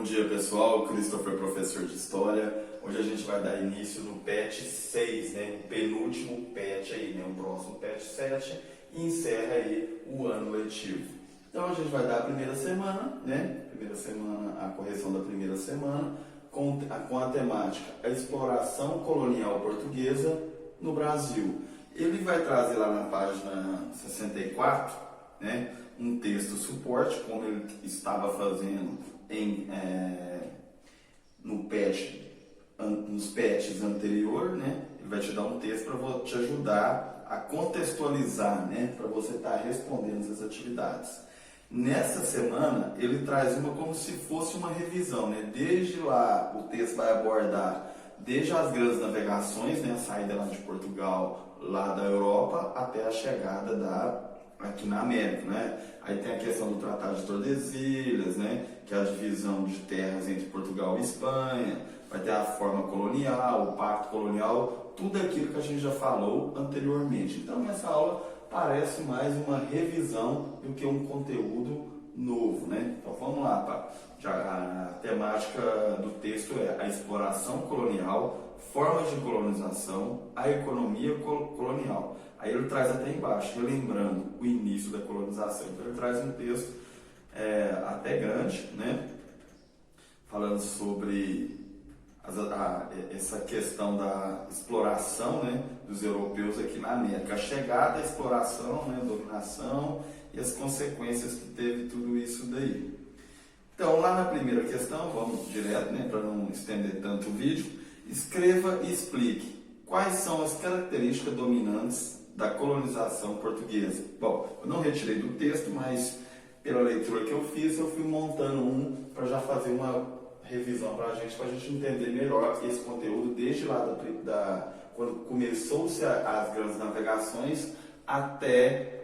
dia pessoal, Christopher, professor de História. Hoje a gente vai dar início no PET 6, né? O penúltimo PET aí, né? O próximo PET 7 e encerra aí o ano letivo. Então a gente vai dar a primeira semana, né? A correção da primeira semana com a temática a exploração colonial portuguesa no Brasil. Ele vai trazer lá na página 64, né? Um texto suporte, como ele estava fazendo nos PETs anteriores, né? Ele vai te dar um texto para te ajudar a contextualizar, né? Para você estar respondendo essas atividades. Nessa semana, ele traz uma como se fosse uma revisão, né? Desde lá, o texto vai abordar desde as grandes navegações, né? A saída lá de Portugal, lá da Europa, até a chegada aqui na América, né? Aí tem a questão do Tratado de Tordesilhas, né? Que é a divisão de terras entre Portugal e Espanha. Vai ter a forma colonial, o pacto colonial, tudo aquilo que a gente já falou anteriormente. Então, essa aula parece mais uma revisão do que um conteúdo novo, né? Então, vamos lá, a temática do texto é a exploração colonial, formas de colonização, a economia colonial. Aí ele traz até embaixo, relembrando o início da colonização. Então ele traz um texto até grande, né? Falando sobre essa questão da exploração, né, dos europeus aqui na América. A chegada, a exploração, né, a dominação e as consequências que teve tudo isso daí. Então lá na primeira questão, vamos direto, né, para não estender tanto o vídeo, escreva e explique quais são as características dominantes da colonização portuguesa. Bom, eu não retirei do texto, mas pela leitura que eu fiz, eu fui montando para já fazer uma revisão para a gente entender melhor esse conteúdo desde lá quando começou-se as grandes navegações até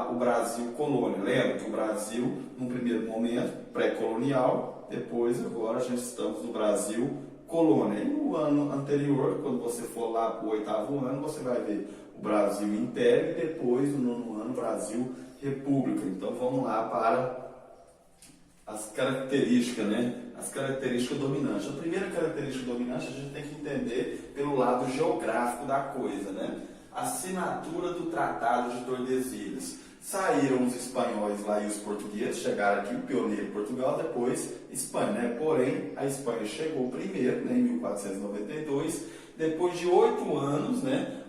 o Brasil colônia. Lembra que o Brasil, num primeiro momento, pré-colonial, depois agora a gente estamos no Brasil colônia. E no ano anterior, quando você for lá para o 8º ano, você vai ver o Brasil Império e depois, no 9º ano, Brasil República. Então vamos lá para as características, né? As características dominantes. A primeira característica dominante a gente tem que entender pelo lado geográfico da coisa, né? Assinatura do Tratado de Tordesilhas. Saíram os espanhóis lá e os portugueses, chegaram aqui, o pioneiro Portugal, depois Espanha, né? Porém, a Espanha chegou primeiro, né, em 1492, depois de 8 anos, né,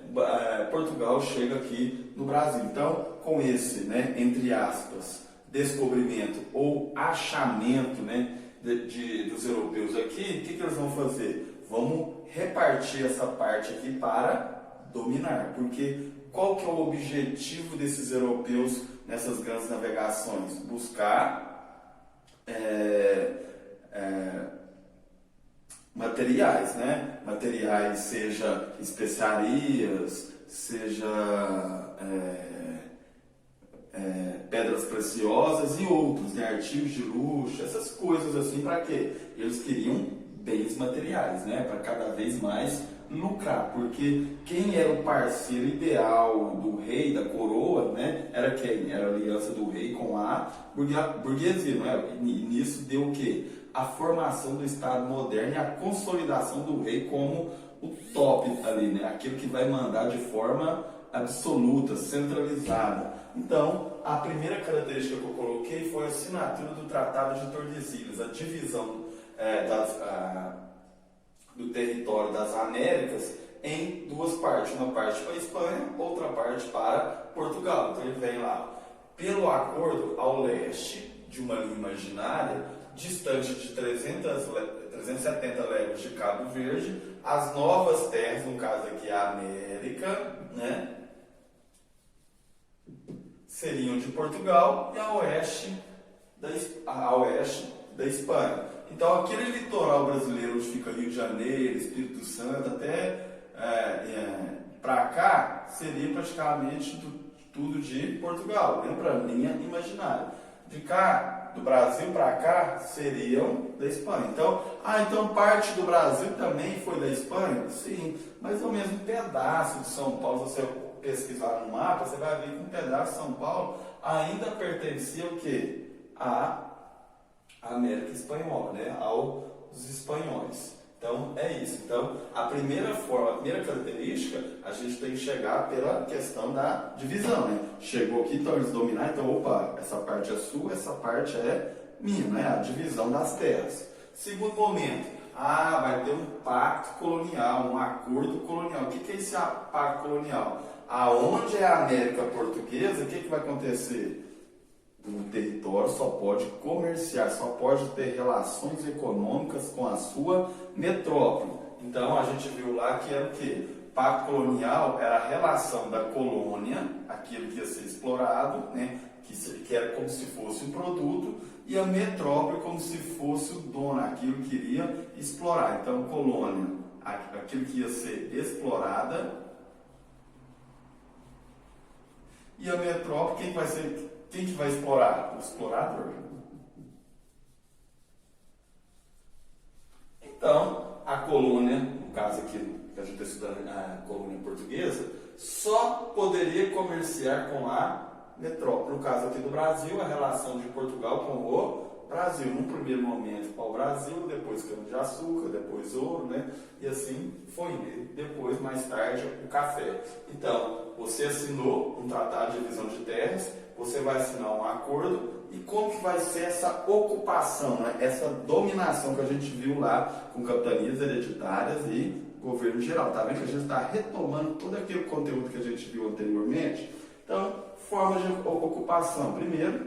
Portugal chega aqui no Brasil. Então, com esse, né, entre aspas, descobrimento ou achamento, né, dos europeus aqui, o que eles vão fazer? Vamos repartir essa parte aqui para dominar, porque qual que é o objetivo desses europeus nessas grandes navegações? Buscar materiais, né? Materiais, seja especiarias, seja pedras preciosas e outros, né? Artigos de luxo, essas coisas assim, para quê? Eles queriam bens materiais, né? Para cada vez mais lucrar, porque quem era o parceiro ideal do rei, da coroa, né? Era quem? Era a aliança do rei com a burguesia, não é? E nisso deu o quê? A formação do Estado moderno e a consolidação do rei como o top ali, né? Aquele que vai mandar de forma absoluta, centralizada. Então, a primeira característica que eu coloquei foi a assinatura do Tratado de Tordesilhas, a divisão do território das Américas em duas partes, uma parte para a Espanha, outra parte para Portugal. Então ele vem lá, pelo acordo ao leste de uma linha imaginária, distante de 370 léguas de Cabo Verde, as novas terras, no caso aqui a América, né, seriam de Portugal e a oeste da Espanha. Então aquele litoral brasileiro onde fica Rio de Janeiro, Espírito Santo, até para cá, seria praticamente tudo de Portugal, lembra? Linha imaginária. De cá, do Brasil para cá, seriam da Espanha. Então parte do Brasil também foi da Espanha? Sim, mas ao mesmo pedaço de São Paulo, se você pesquisar no mapa, você vai ver que um pedaço de São Paulo ainda pertencia o quê? à América Espanhola, né, aos espanhóis. Então é isso. Então a primeira característica, a gente tem que chegar pela questão da divisão, né? Chegou aqui, então eles dominaram, então opa, essa parte é sua, essa parte é minha, né? A divisão das terras. Segundo momento, vai ter um pacto colonial, um acordo colonial. O que é esse pacto colonial? Aonde é a América Portuguesa, o que vai acontecer? O território só pode comerciar, só pode ter relações econômicas com a sua metrópole. Então a gente viu lá que era o quê? Pacto colonial era a relação da colônia, aquilo que ia ser explorado, né? que era como se fosse um produto, e a metrópole como se fosse o dono, aquilo que iria explorar. Então colônia, aquilo que ia ser explorada, e a metrópole, quem que vai explorar? O explorador. Então, a colônia, no caso aqui, que a gente está estudando a colônia portuguesa, só poderia comerciar com a metrópole. No caso aqui do Brasil, a relação de Portugal com o Brasil. Num primeiro momento, para o Brasil, depois cana-de-açúcar, depois ouro, né? E assim foi. Depois, mais tarde, o café. Então, você assinou um tratado de divisão de terras, você vai assinar um acordo, e como que vai ser essa ocupação, né? Essa dominação que a gente viu lá com capitanias hereditárias e governo geral. Tá vendo que a gente está retomando todo aquele conteúdo que a gente viu anteriormente? Então, formas de ocupação. Primeiro,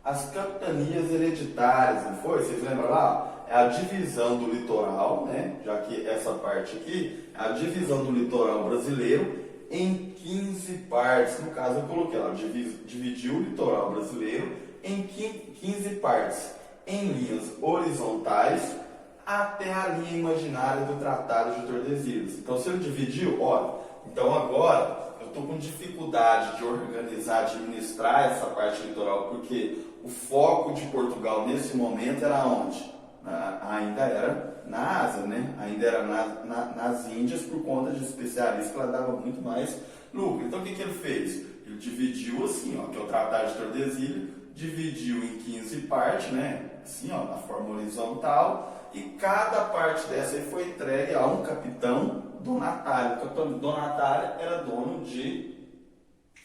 as capitanias hereditárias, não foi? Vocês lembram lá? É a divisão do litoral, né? Já que essa parte aqui é a divisão do litoral brasileiro em 15 partes. No caso, eu coloquei lá, dividiu o litoral brasileiro em 15 partes, em linhas horizontais até a linha imaginária do Tratado de Tordesilhas. Então, se ele dividiu, olha, então agora eu estou com dificuldade de organizar, administrar essa parte litoral, porque o foco de Portugal nesse momento era onde? Ainda era na Ásia, né? Ainda era nas Índias, por conta de especialistas que ela dava muito mais lucro. Então o que ele fez? Ele dividiu assim, ó, que é o Tratado de Tordesilhas, dividiu em 15 partes, né? Assim, ó, na forma horizontal, e cada parte dessa aí foi entregue a um capitão donatário. O capitão donatário era dono de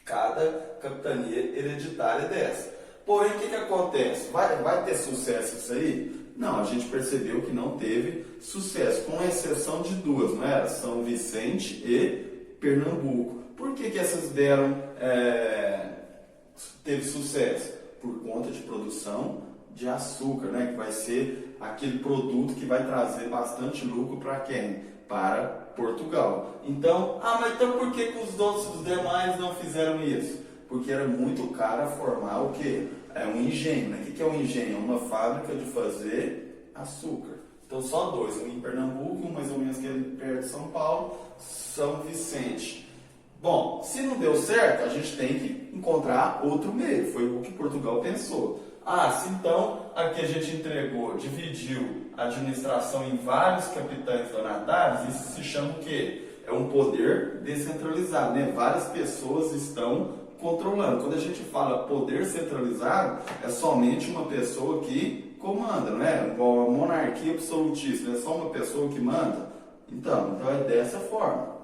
cada capitania hereditária dessa. Porém, o que acontece? Vai ter sucesso isso aí? Não, a gente percebeu que não teve sucesso, com exceção de duas, não era? São Vicente e Pernambuco. Por que essas teve sucesso? Por conta de produção de açúcar, né? Que vai ser aquele produto que vai trazer bastante lucro para quem? Para Portugal. Então, mas então por que os outros demais não fizeram isso? Porque era muito caro formar o quê? É um engenho, né? O que é um engenho? É uma fábrica de fazer açúcar. Então só dois, um em Pernambuco, um mais ou menos que é perto de São Paulo, São Vicente. Bom, se não deu certo, a gente tem que encontrar outro meio. Foi o que Portugal pensou. Se então aqui a gente dividiu a administração em vários capitães donatários, isso se chama o quê? É um poder descentralizado, né? Várias pessoas estão controlando. Quando a gente fala poder centralizado, é somente uma pessoa que comanda, não é? Igual a monarquia absolutista, é só uma pessoa que manda. Então é dessa forma.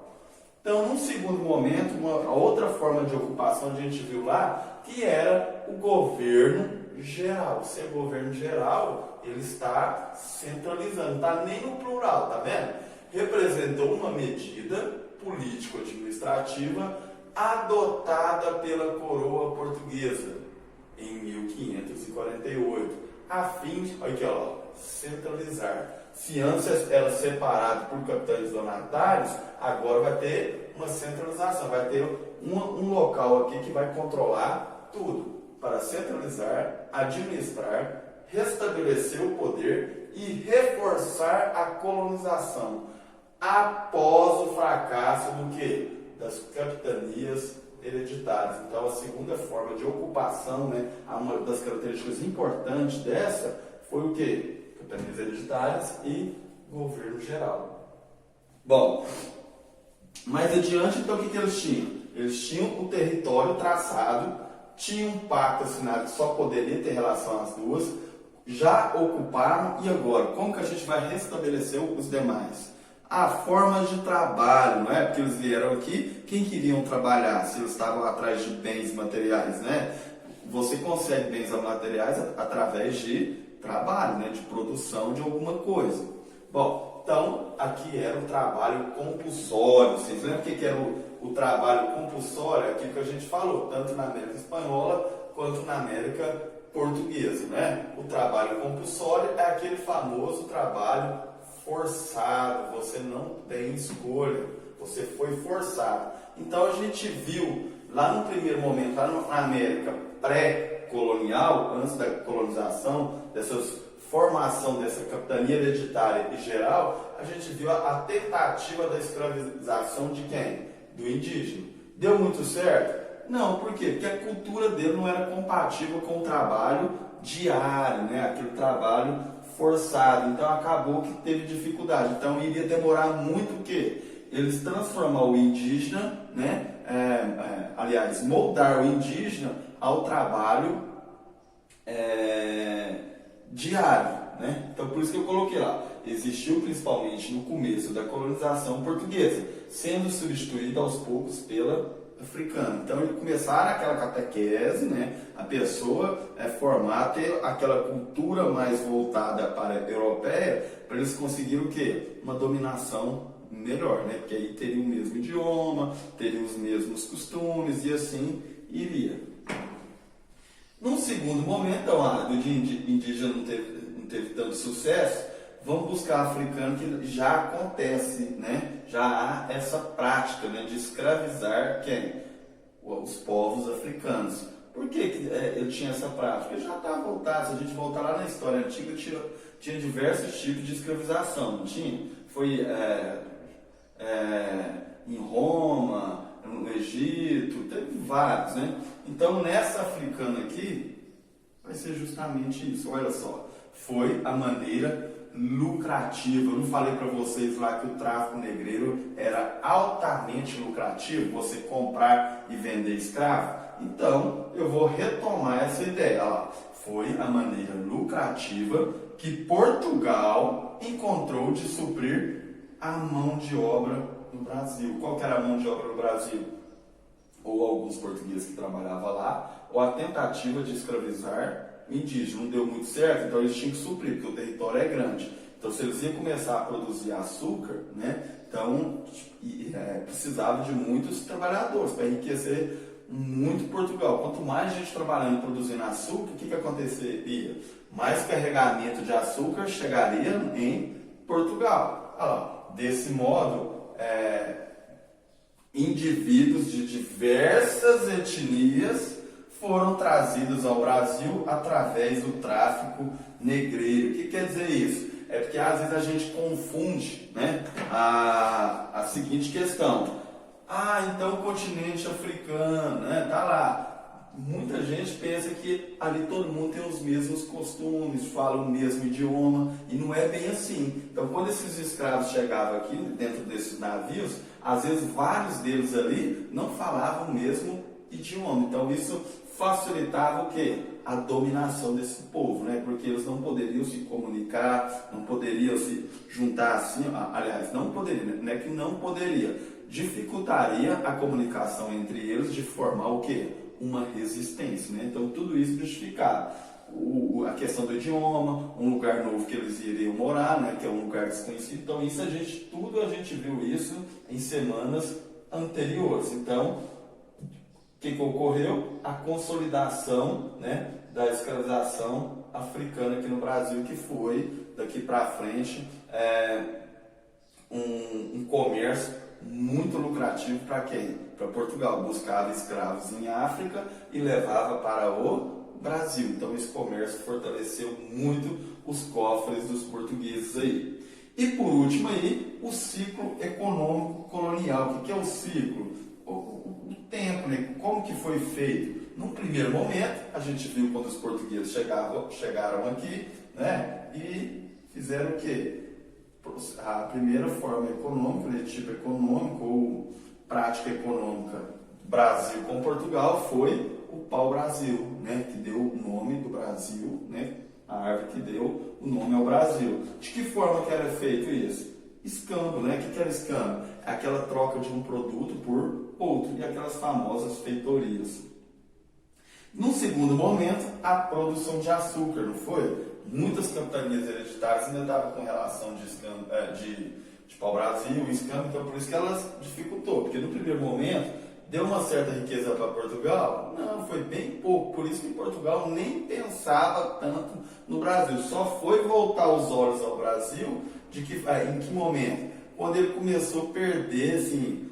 Então, num segundo momento, a outra forma de ocupação a gente viu lá, que era o governo geral. Se é governo geral, ele está centralizando, não está nem no plural, tá vendo? Representou uma medida político-administrativa adotada pela coroa portuguesa em 1548, a fim de, olha aqui, ó, centralizar. Se antes era separado por capitães donatários, agora vai ter uma centralização, vai ter um local aqui que vai controlar tudo, para centralizar, administrar, restabelecer o poder e reforçar a colonização após o fracasso do quê? Das capitanias hereditárias. Então, a segunda forma de ocupação, né, uma das características importantes dessa foi o quê? Capitanias hereditárias e governo geral. Bom, mais adiante, então, o que eles tinham? Eles tinham o território traçado, tinham um pacto assinado que só poderia ter relação às duas, já ocuparam, e agora? Como que a gente vai restabelecer os demais? A forma de trabalho, não é? Porque eles vieram aqui, quem queriam trabalhar se eles estavam atrás de bens materiais, né? Você consegue bens materiais através de trabalho, né? De produção de alguma coisa. Bom, então aqui era o trabalho compulsório. Vocês lembram o que era o trabalho compulsório? É aquilo que a gente falou, tanto na América Espanhola quanto na América Portuguesa, né? O trabalho compulsório é aquele famoso trabalho forçado, você não tem escolha, você foi forçado. Então a gente viu lá no primeiro momento, lá na América pré-colonial, antes da colonização, dessa formação dessa capitania hereditária e geral, a gente viu a tentativa da escravização de quem? Do indígena. Deu muito certo? Não, por quê? Porque a cultura dele não era compatível com o trabalho diário, né? Aquele trabalho forçado. Então acabou que teve dificuldade. Então iria demorar muito o quê? Eles transformar o indígena, né? Aliás, moldar o indígena ao trabalho diário, né? Então por isso que eu coloquei lá. Existiu principalmente no começo da colonização portuguesa, sendo substituída aos poucos pela africana. Então eles começaram aquela catequese, né? A pessoa formar, ter aquela cultura mais voltada para a europeia, para eles conseguirem o quê? Uma dominação melhor, né? Porque aí teria o mesmo idioma, teria os mesmos costumes e assim iria. Num segundo momento, então, a área do indígena não teve tanto sucesso, vamos buscar africano, que já acontece, né? Já há essa prática, né, de escravizar quem? Os povos africanos. Por que ele tinha essa prática? Ele já está voltado, se a gente voltar lá na história antiga, tinha diversos tipos de escravização, não tinha? Foi em Roma, no Egito, teve vários, né? Então, nessa africana aqui, vai ser justamente isso. Olha só, foi a maneira lucrativa. Eu não falei para vocês lá que o tráfico negreiro era altamente lucrativo, você comprar e vender escravo? Então, eu vou retomar essa ideia. Olha lá, foi a maneira lucrativa que Portugal encontrou de suprir a mão de obra no Brasil. Qual que era a mão de obra no Brasil? Ou alguns portugueses que trabalhavam lá, ou a tentativa de escravizar o indígena. Não deu muito certo, então eles tinham que suprir, porque o território é grande. Então, se eles iam começar a produzir açúcar, né, então precisava de muitos trabalhadores para enriquecer muito Portugal. Quanto mais gente trabalhando e produzindo açúcar, o que aconteceria? Mais carregamento de açúcar chegaria em Portugal. Olha lá, desse modo, indivíduos de diversas etnias foram trazidos ao Brasil através do tráfico negreiro. O que quer dizer isso? É porque às vezes a gente confunde, né, a seguinte questão. Então o continente africano, né, tá lá. Muita gente pensa que ali todo mundo tem os mesmos costumes, fala o mesmo idioma, e não é bem assim. Então, quando esses escravos chegavam aqui dentro desses navios, às vezes vários deles ali não falavam o mesmo idioma. Então, isso facilitava o quê? A dominação desse povo, né? Porque eles não poderiam se comunicar, não poderiam se juntar assim, aliás, não poderiam, não é que não poderia, dificultaria a comunicação entre eles de formar o quê? Uma resistência, né? Então tudo isso justificado. A questão do idioma, um lugar novo que eles iriam morar, né? Que é um lugar desconhecido. Então isso tudo a gente viu isso em semanas anteriores. Então, o que ocorreu? A consolidação, né, da escravização africana aqui no Brasil, que foi daqui para frente um comércio muito lucrativo para quem? Para Portugal. Buscava escravos em África e levava para o Brasil. Então esse comércio fortaleceu muito os cofres dos portugueses aí. E por último aí, o ciclo econômico colonial. O que é o ciclo? O tempo, né? Como que foi feito? Num primeiro momento, a gente viu quando os portugueses chegaram aqui, né? E fizeram o quê? A primeira forma econômica, né, tipo econômico ou prática econômica Brasil com Portugal foi o pau-brasil, né, que deu o nome do Brasil, né, A árvore que deu o nome ao Brasil. De que forma que era feito isso? Escambo, né? O que era escambo? É aquela troca de um produto por outro, e aquelas famosas feitorias. No segundo momento, a produção de açúcar, não foi? Muitas capitanias hereditárias ainda estavam com relação de pau-brasil, escambo, então por isso que elas dificultou, porque no primeiro momento deu uma certa riqueza para Portugal? Não, foi bem pouco, por isso que Portugal nem pensava tanto no Brasil, só foi voltar os olhos ao Brasil em que momento? Quando ele começou a perder assim,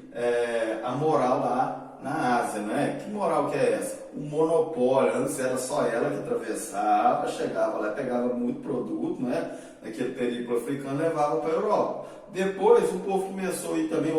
a moral lá na Ásia, né? Que moral que é essa? O monopólio, antes era só ela que atravessava, chegava lá, pegava muito produto, né? Naquele período africano, levava para a Europa. Depois o povo começou a ir também,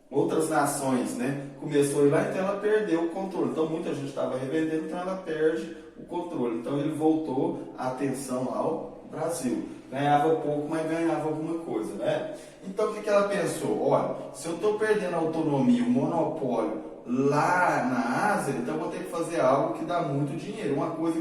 outras nações, né? Começou a ir lá, então ela perdeu o controle. Então muita gente estava revendendo, então ela perde o controle. Então ele voltou a atenção ao Brasil. Ganhava pouco, mas ganhava alguma coisa, né? Então o que ela pensou? Olha, se eu estou perdendo a autonomia, o monopólio lá na Ásia, então eu vou ter que fazer algo que dá muito dinheiro. Uma coisa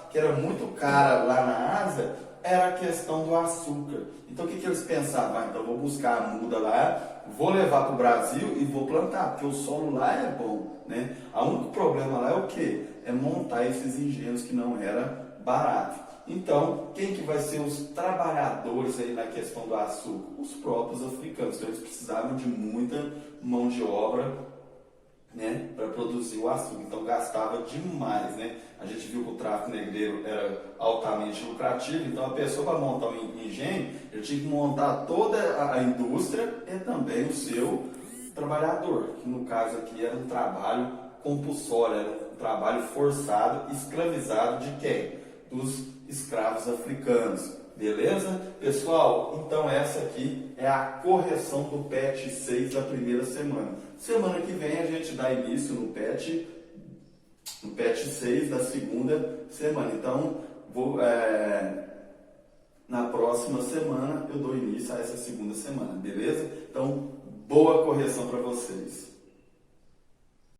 que era muito cara lá na Ásia era a questão do açúcar. Então o que eles pensavam? Então eu vou buscar a muda lá, vou levar para o Brasil e vou plantar, porque o solo lá é bom, né? O único problema lá é o quê? É montar esses engenhos que não era barato. Então, quem que vai ser os trabalhadores aí na questão do açúcar? Os próprios africanos, então eles precisavam de muita mão de obra, né, para produzir o açúcar, então gastava demais, né? A gente viu que o tráfico negreiro era altamente lucrativo, então a pessoa para montar um engenho, ele tinha que montar toda a indústria e também o seu trabalhador, que no caso aqui era um trabalho compulsório, era um trabalho forçado, escravizado de quem? Dos escravos africanos. Beleza? Pessoal, então essa aqui é a correção do PET 6 da primeira semana. Semana que vem a gente dá início no PET 6 da segunda semana. Então, na próxima semana eu dou início a essa segunda semana, beleza? Então, boa correção para vocês.